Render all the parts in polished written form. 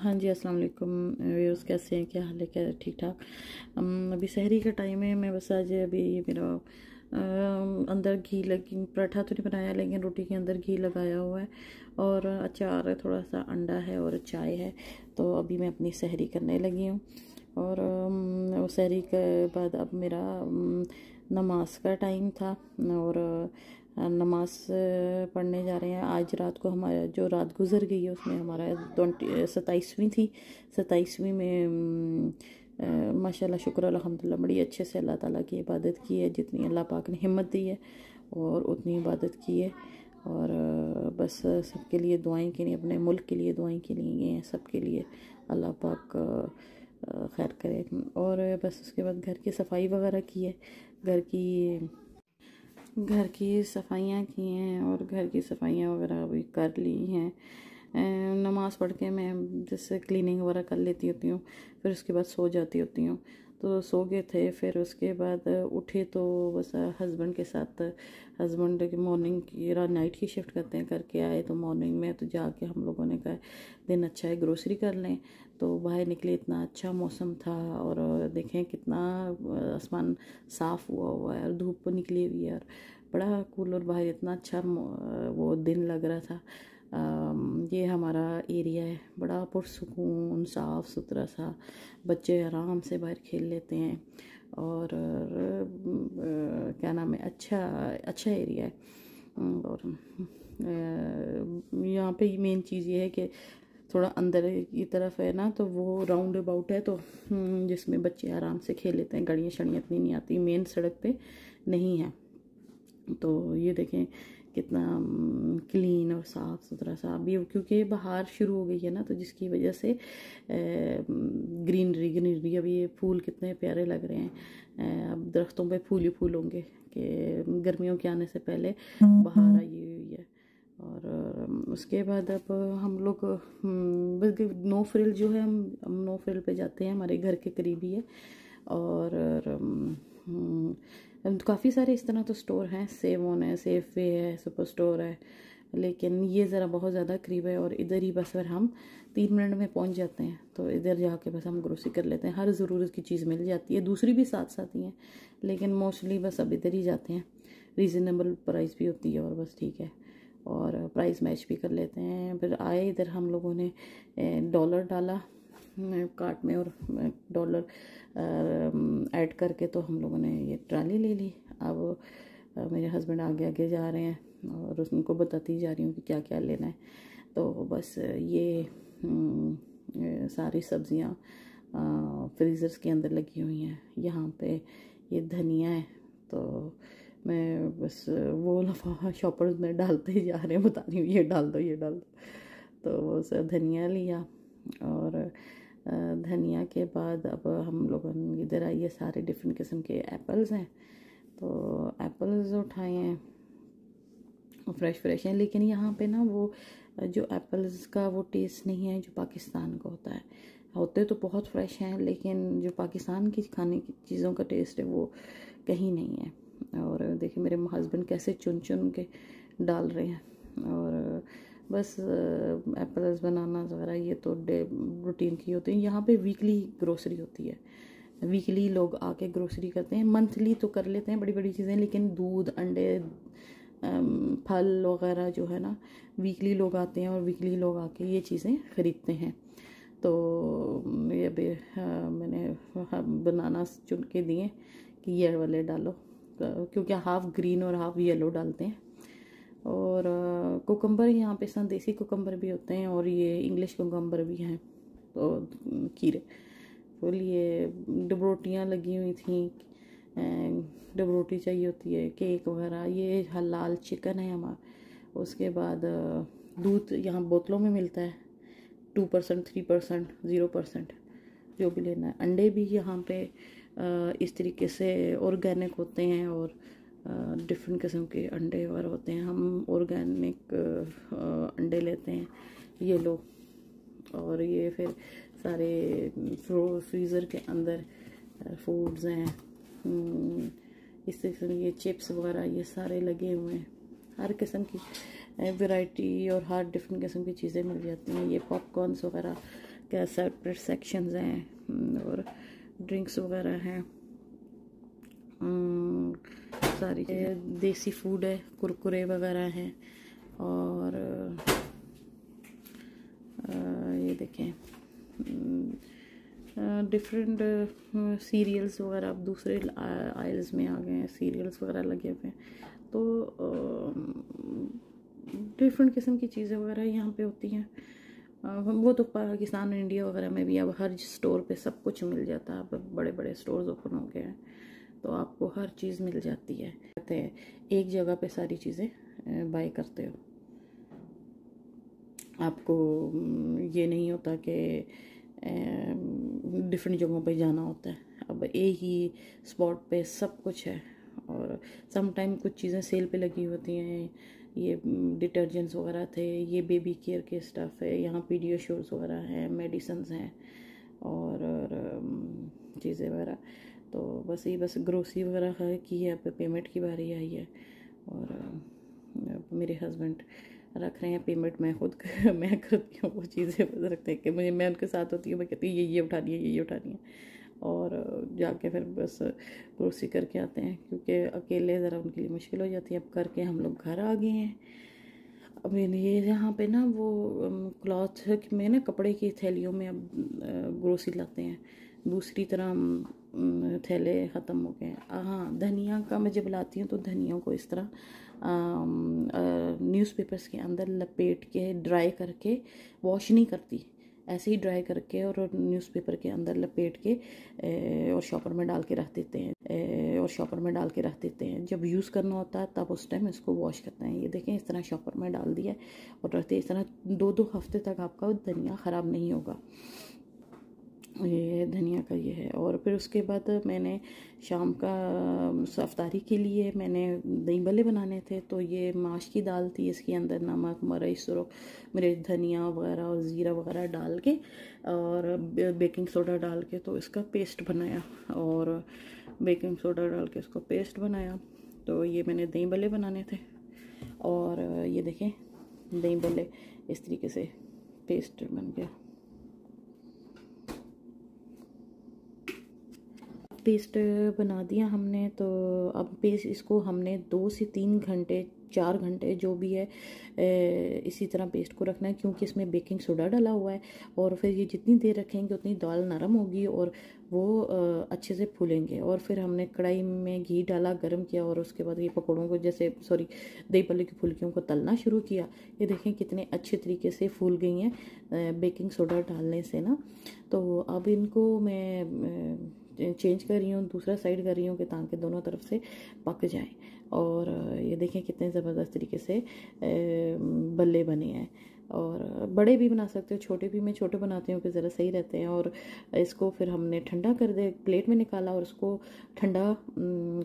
हाँ जी, अस्सलाम वालेकुम व्यूअर्स, कैसे हैं? क्या हाल है? क्या ठीक ठाक? अभी सहरी का टाइम है। मैं बस आज अभी मेरा अंदर घी लगी, पराठा तो नहीं बनाया लेकिन रोटी के अंदर घी लगाया हुआ है और अचार है, थोड़ा सा अंडा है और चाय है। तो अभी मैं अपनी सहरी करने लगी हूँ और वो सहरी के बाद अब मेरा नमाज का टाइम था और नमाज पढ़ने जा रहे हैं। आज रात को हमारा जो रात गुजर गई है उसमें हमारा 27वीं थी। 27वीं में माशाल्लाह शुक्र अल्हम्दुलिल्लाह बड़ी अच्छे से अल्लाह ताला की इबादत की है। जितनी अल्लाह पाक ने हिम्मत दी है और उतनी इबादत की है। और बस सबके लिए दुआएं के लिए, अपने मुल्क के लिए दुआएं के लिए हैं, सबके लिए अल्लाह पाक खैर करे। और बस उसके बाद घर की सफाई वगैरह की है, घर की सफाइयाँ की हैं और घर की सफाइयाँ वगैरह भी कर ली हैं। नमाज़ पढ़ के मैं जैसे क्लीनिंग वगैरह कर लेती होती हूँ, फिर उसके बाद सो जाती होती हूँ। तो सो गए थे, फिर उसके बाद उठे तो बस हस्बैंड के साथ, हस्बैंड की मॉर्निंग की नाइट की शिफ्ट करते हैं, करके आए तो मॉर्निंग में तो जाके हम लोगों ने कहा दिन अच्छा है ग्रोसरी कर लें। तो बाहर निकले, इतना अच्छा मौसम था और देखें कितना आसमान साफ़ हुआ है और धूप निकली हुई है और बड़ा कूल और बाहर इतना अच्छा वो दिन लग रहा था। ये हमारा एरिया है, बड़ा पुरसुकून साफ़ सुथरा सा, बच्चे आराम से बाहर खेल लेते हैं और क्या नाम है, अच्छा एरिया है। और यहाँ पे मेन चीज़ ये है कि थोड़ा अंदर की तरफ है ना, तो वो राउंड अबाउट है, तो जिसमें बच्चे आराम से खेल लेते हैं, गाड़ियाँ शड़ियाँ इतनी नहीं आती, मेन सड़क पे नहीं है। तो ये देखें कितना क्लीन और साफ़ सुथरा सा अभी, क्योंकि बाहर शुरू हो गई है ना, तो जिसकी वजह से ग्रीनरी अभी ये फूल कितने प्यारे लग रहे हैं। अब दरख्तों पे फूल ही फूल होंगे कि गर्मियों के आने से पहले बाहर आई हुई है। और उसके बाद अब हम लोग नो फ्रिल जो है, हम नो फ्रिल पे जाते हैं, हमारे घर के करीब ही है। और काफ़ी सारे इस तरह तो स्टोर हैं, सेवन है, सेफ वे है, सुपर स्टोर है, लेकिन ये ज़रा बहुत ज़्यादा करीब है और इधर ही बस फिर हम 3 मिनट में पहुंच जाते हैं। तो इधर जाके बस हम ग्रोसरी कर लेते हैं, हर ज़रूरत की चीज़ मिल जाती है, दूसरी भी साथ साथ ही हैं, लेकिन मोस्टली बस अब इधर ही जाते हैं। रीज़नेबल प्राइस भी होती है और बस ठीक है, और प्राइस मैच भी कर लेते हैं। फिर आए इधर, हम लोगों ने डॉलर डाला कार्ट में और डॉलर ऐड करके तो हम लोगों ने ये ट्राली ले ली। अब मेरे हस्बैंड आगे आगे जा रहे हैं और उनको बताती जा रही हूँ कि क्या क्या लेना है। तो बस ये सारी सब्जियाँ फ्रीज़र्स के अंदर लगी हुई हैं। यहाँ पे ये धनिया है, तो मैं बस वो लफाफा शॉपर्स में डालते ही जा रहे हैं, बता रही हूँ ये डाल दो ये डाल दो। तो वो सब धनिया लिया और धनिया के बाद अब हम लोगों ने इधर आइए, सारे डिफरेंट किस्म के एप्पल्स हैं, तो एप्पल्स उठाए हैं, फ्रेश हैं। लेकिन यहाँ पे ना वो जो एप्पल्स का वो टेस्ट नहीं है जो पाकिस्तान का होता है। होते तो बहुत फ्रेश हैं, लेकिन जो पाकिस्तान की खाने की चीज़ों का टेस्ट है वो कहीं नहीं है। और देखिए मेरे हस्बैंड कैसे चुन चुन के डाल रहे हैं। और बस एप्पल्स बनाना वगैरह ये तो रूटीन की होती है। यहाँ पे वीकली ग्रोसरी होती है, वीकली लोग आके ग्रोसरी करते हैं। मंथली तो कर लेते हैं बड़ी बड़ी चीज़ें, लेकिन दूध, अंडे, फल वगैरह जो है ना, वीकली लोग आते हैं और वीकली लोग आके ये चीज़ें ख़रीदते हैं। तो ये भी मैंने बनाना चुन के दिए कि ये वाले डालो, क्योंकि हाफ ग्रीन और हाफ येलो डालते हैं। और कुकम्बर यहाँ पे देसी कुकम्बर भी होते हैं और ये इंग्लिश कुकम्बर भी हैं, तो खीरे फुल। ये डबरोटियाँ लगी हुई थी, डबरोटी चाहिए होती है, केक वगैरह। ये हलाल चिकन है हमारा। उसके बाद दूध यहाँ बोतलों में मिलता है, 2%, 3%, 0% जो भी लेना है। अंडे भी यहाँ पे इस तरीके से ऑर्गेनिक होते हैं और डिफरेंट किस्म के अंडे वगैरह होते हैं। हम ऑर्गेनिक अंडे लेते हैं, ये लो। और ये फिर सारे फ्रीज़र के अंदर फूड्स हैं, इस किस्म ये चिप्स वगैरह ये सारे लगे हुए हैं। हर किस्म की वैरायटी और हर डिफरेंट किस्म की चीज़ें मिल जाती हैं। ये पॉपकॉर्न्स वगैरह क्या सेपरेट सेक्शंस हैं और ड्रिंक्स वगैरह हैं, सारी देसी फूड है, कुरकुरे वगैरह हैं। और ये देखें डिफरेंट सीरियल्स वगैरह अब दूसरे आइल्स में आ गए हैं, सीरियल्स वगैरह लगे हुए हैं। तो डिफरेंट किस्म की चीज़ें वगैरह यहाँ पे होती हैं। वो तो पाकिस्तान और इंडिया वगैरह में भी अब हर स्टोर पे सब कुछ मिल जाता है। अब बड़े बड़े स्टोर्स ओपन हो गए हैं तो आपको हर चीज़ मिल जाती है। एक जगह पे सारी चीज़ें बाय करते हो, आपको ये नहीं होता कि डिफरेंट जगहों पे जाना होता है। अब एक ही स्पॉट पे सब कुछ है। और सम टाइम कुछ चीज़ें सेल पे लगी होती हैं, ये डिटर्जेंट्स वगैरह थे, ये बेबी केयर के स्टफ़ है, यहाँ पीडियाश्योर्स वगैरह हैं, मेडिसन्स हैं और चीज़ें वगैरह। तो बस ग्रोसरी वगैरह की है। अब पेमेंट की बारी आई है और मेरे हस्बैंड रख रहे हैं पेमेंट। मैं खुद मैं करती हूँ वो चीज़ें, बस रखते हैं कि मैं उनके साथ होती हूँ, मैं कहती हूँ ये उठानी है, ये उठानी है। और जाके फिर बस ग्रोसरी करके आते हैं, क्योंकि अकेले ज़रा उनके लिए मुश्किल हो जाती है। अब करके हम लोग घर आ गए हैं। अब ये यहाँ पे ना वो क्लॉथ में ना कपड़े की थैलियों में अब ग्रोसरी लाते हैं। दूसरी तरह थैले ख़त्म हो गए हैं। हाँ, धनिया का मैं जब लाती हूँ तो धनिया को इस तरह न्यूज़पेपर्स के अंदर लपेट के ड्राई करके वॉश नहीं करती, ऐसे ही ड्राई करके और न्यूज़पेपर के अंदर लपेट के और शॉपर में डाल के रख देते हैं। जब यूज़ करना होता है तब उस टाइम इसको वॉश करते हैं। ये देखें, इस तरह शॉपर में डाल दिया और रखते इस तरह 2-2 हफ्ते तक आपका धनिया ख़राब नहीं होगा। ये धनिया का ये है। और फिर उसके बाद मैंने शाम का अफ्तारी के लिए मैंने दही भल्ले बनाने थे। तो ये माश की दाल थी, इसके अंदर नमक, मिर्च, धनिया वगैरह और ज़ीरा वगैरह डाल के और बेकिंग सोडा डाल के तो इसका पेस्ट बनाया। और बेकिंग सोडा डाल के इसको पेस्ट बनाया। तो ये मैंने दही भल्ले बनाने थे। और ये देखें, दही भल्ले इस तरीके से पेस्ट बन गया। पेस्ट बना दिया हमने। तो अब पेस्ट इसको हमने 2 से 3 घंटे 4 घंटे जो भी है इसी तरह पेस्ट को रखना है, क्योंकि इसमें बेकिंग सोडा डाला हुआ है। और फिर ये जितनी देर रखेंगे उतनी दाल नरम होगी और वो अच्छे से फूलेंगे। और फिर हमने कढ़ाई में घी डाला, गरम किया और उसके बाद ये पकौड़ों को दही भल्ले की फुल्कियों को तलना शुरू किया। ये देखें कितने अच्छे तरीके से फूल गई हैं बेकिंग सोडा डालने से ना। तो अब इनको मैं चेंज कर रही हूँ, दूसरा साइड कर रही हूँ कि ताकि दोनों तरफ से पक जाएं। और ये देखें कितने ज़बरदस्त तरीके से बल्ले बने हैं। और बड़े भी बना सकते हो, छोटे भी। मैं छोटे बनाती हूँ कि ज़रा सही रहते हैं। और इसको फिर हमने ठंडा कर दे, प्लेट में निकाला और उसको ठंडा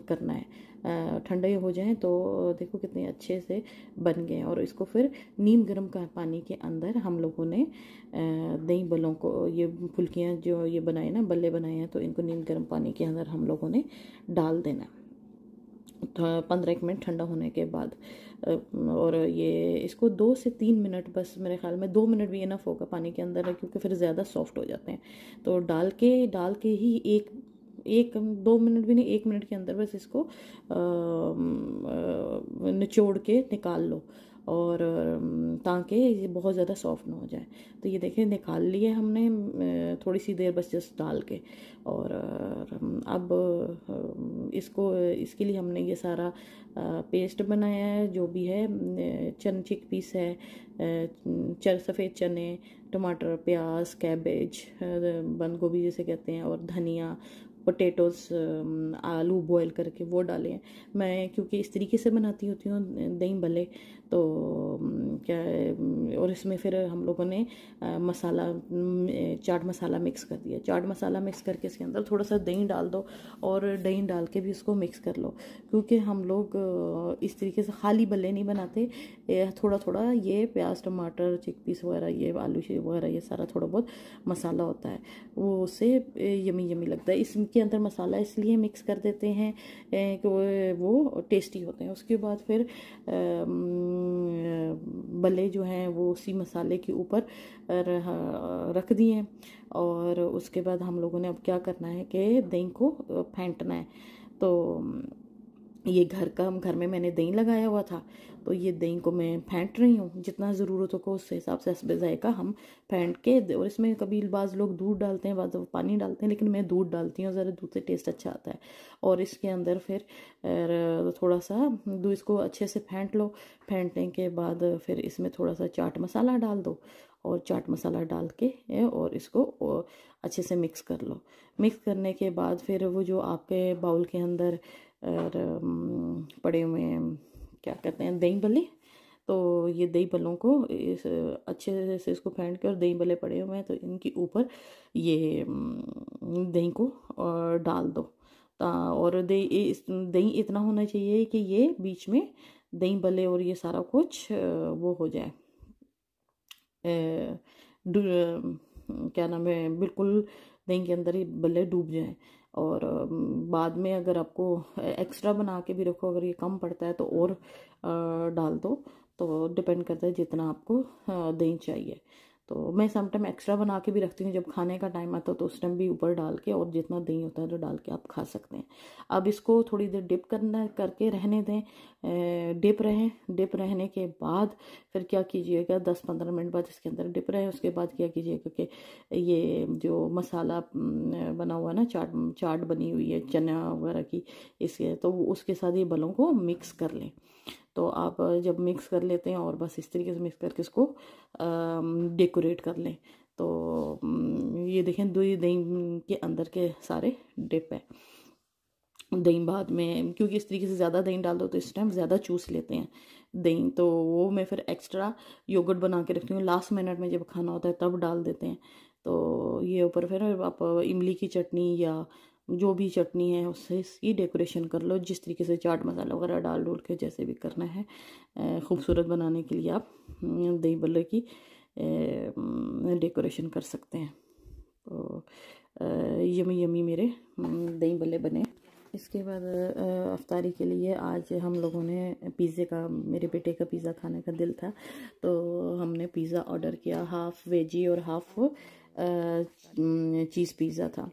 करना है। ठंडे हो जाएं तो देखो कितने अच्छे से बन गए। और इसको फिर नीम गर्म का पानी के अंदर हम लोगों ने दही भल्लों को, ये फुल्कियाँ जो ये बनाए ना, बल्ले बनाए हैं, तो इनको नीम गर्म पानी के अंदर हम लोगों ने डाल देना 15 मिनट ठंडा होने के बाद। और ये इसको 2 से 3 मिनट, बस मेरे ख्याल में 2 मिनट भी इनफ होगा पानी के अंदर, क्योंकि फिर ज़्यादा सॉफ्ट हो जाते हैं। तो डाल के ही एक 2 मिनट भी नहीं, 1 मिनट के अंदर बस इसको निचोड़ के निकाल लो, और ताकि ये बहुत ज़्यादा सॉफ्ट ना हो जाए। तो ये देखें निकाल लिए हमने थोड़ी सी देर बस जस्ट डाल के। और अब इसके लिए हमने ये सारा पेस्ट बनाया है, जो भी है चिक पीस है, सफ़ेद चने, टमाटर, प्याज, कैबेज, बंद गोभी जिसे कहते हैं, और धनिया, पोटैटोज़, आलू बॉयल करके वो डाले हैं। मैं क्योंकि इस तरीके से बनाती होती हूँ दही भल्ले, तो क्या, और इसमें फिर हम लोगों ने चाट मसाला मिक्स कर दिया। चाट मसाला मिक्स करके इसके अंदर थोड़ा सा दही डाल दो और दही डाल के भी इसको मिक्स कर लो, क्योंकि हम लोग इस तरीके से खाली भल्ले नहीं बनाते। थोड़ा थोड़ा ये प्याज, टमाटर, चिकपीस वगैरह, ये आलू वगैरह, ये सारा थोड़ा बहुत मसाला होता है, वो उससे यमी यमी लगता है। इसके अंदर मसाला इसलिए मिक्स कर देते हैं कि वो टेस्टी होते हैं। उसके बाद फिर बल्ले जो हैं वो उसी मसाले के ऊपर रख दिए। और उसके बाद हम लोगों ने अब क्या करना है कि दही को फेंटना है। तो ये घर में मैंने दही लगाया हुआ था, तो ये दही को मैं फेंट रही हूँ। जितना ज़रूरत हो उस हिसाब से हस्बे जायका हम फेंट के, और इसमें कभी बाज़ लोग दूध डालते हैं, बाज़ पानी डालते हैं, लेकिन मैं दूध डालती हूँ, ज़रा दूध से टेस्ट अच्छा आता है। और इसके अंदर फिर थोड़ा सा दूध, इसको अच्छे से फेंट लो। फेंटने के बाद फिर इसमें थोड़ा सा चाट मसाला डाल दो, और चाट मसाला डाल के और इसको अच्छे से मिक्स कर लो। मिक्स करने के बाद फिर वो जो आपके बाउल के अंदर और पड़े हुए क्या कहते हैं, दही भल्ले, तो ये दही भल्लों को इस अच्छे से इसको फेंट के, और दही भल्ले पड़े हुए हैं तो इनके ऊपर ये दही को डाल दो। और दही इतना होना चाहिए कि ये बीच में दही भल्ले और ये सारा कुछ वो हो जाए, क्या नाम है, बिल्कुल दही के अंदर ही भल्ले डूब जाएं। और बाद में अगर आपको एक्स्ट्रा बना के भी रखो, अगर ये कम पड़ता है तो और डाल दो, तो डिपेंड करता है जितना आपको दही चाहिए। तो मैं समटाइम एक्स्ट्रा बना के भी रखती हूँ, जब खाने का टाइम आता है तो उस टाइम भी ऊपर डाल के, और जितना दही होता है तो डाल के आप खा सकते हैं। अब इसको थोड़ी देर डिप करके रहने दें। डिप रहने के बाद फिर क्या कीजिएगा, 10-15 मिनट बाद इसके अंदर डिप रहे, उसके बाद क्या कीजिएगा कि ये जो मसाला बना हुआ है ना, चाट बनी हुई है चना वगैरह की, इसके तो उसके साथ ये बलों को मिक्स कर लें। तो आप जब मिक्स कर लेते हैं, और बस इस तरीके से मिक्स करके इसको डेकोरेट कर लें। तो ये देखें, दही के अंदर के सारे डिप है। दही बाद में, क्योंकि इस तरीके से ज़्यादा दही डाल दो तो इस टाइम ज़्यादा चूस लेते हैं दही, तो वो मैं फिर एक्स्ट्रा योगर्ट बना के रखती हूँ, लास्ट मिनट में जब खाना होता है तब डाल देते हैं। तो ये ऊपर फिर आप इमली की चटनी या जो भी चटनी है उससे इसकी डेकोरेशन कर लो, जिस तरीके से चाट मसाला वगैरह डाल डूल के जैसे भी करना है खूबसूरत बनाने के लिए आप दही भल्ले की डेकोरेशन कर सकते हैं। तो यमी यमी मेरे दही भल्ले बने। इसके बाद अफ्तारी के लिए आज हम लोगों ने पिज़्ज़े का, मेरे बेटे का पिज़्ज़ा खाने का दिल था, तो हमने पिज़्ज़ा ऑर्डर किया। हाफ़ वेजी और हाफ़ चीज़ पिज़्ज़ा था।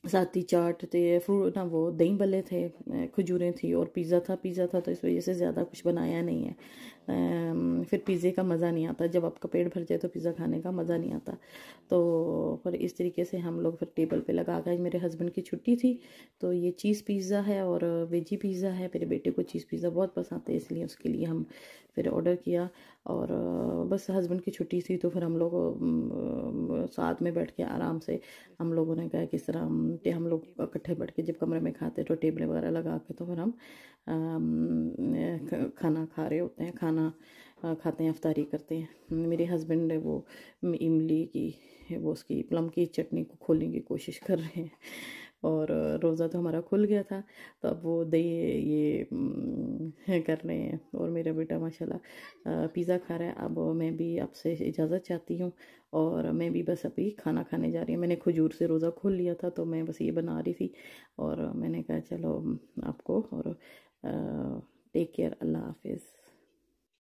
साथ ही चाट थे, फ्रूट ना, वो दही भल्ले थे, खजूरें थी, और पिज़्ज़ा था तो इस वजह से ज़्यादा कुछ बनाया नहीं है। फिर पिज़्ज़े का मज़ा नहीं आता, जब आपका पेट भर जाए तो पिज़्ज़ा खाने का मज़ा नहीं आता। तो फिर इस तरीके से हम लोग फिर टेबल पे लगा कर, मेरे हस्बैंड की छुट्टी थी तो ये चीज़ पिज़्ज़ा है और वेजी पिज़्ज़ा है। मेरे बेटे को चीज़ पिज़्ज़ा बहुत पसंद है, इसलिए उसके लिए हम फिर ऑर्डर किया। और बस हस्बैंड की छुट्टी थी तो फिर हम लोग साथ में बैठ के आराम से हम लोगों ने कहा किस तरह हम लोग इकट्ठे बैठ के जब कमरे में खाते तो टेबल वगैरह लगा के, तो फिर हम खाना खा रहे होते हैं, खाना खाते हैं, अफ्तारी करते हैं। मेरे हस्बैंड है वो इमली की, वो उसकी प्लम की चटनी को खोलने की कोशिश कर रहे हैं। और रोज़ा तो हमारा खुल गया था, तो अब वो दही ये कर रहे हैं। और मेरा बेटा माशाल्लाह पिज़्ज़ा खा रहा है। अब मैं भी आपसे इजाज़त चाहती हूँ, और मैं भी बस अभी खाना खाने जा रही हूँ। मैंने खजूर से रोज़ा खोल लिया था, तो मैं बस ये बना रही थी, और मैंने कहा चलो आपको, और टेक केयर, अल्लाह हाफिज़।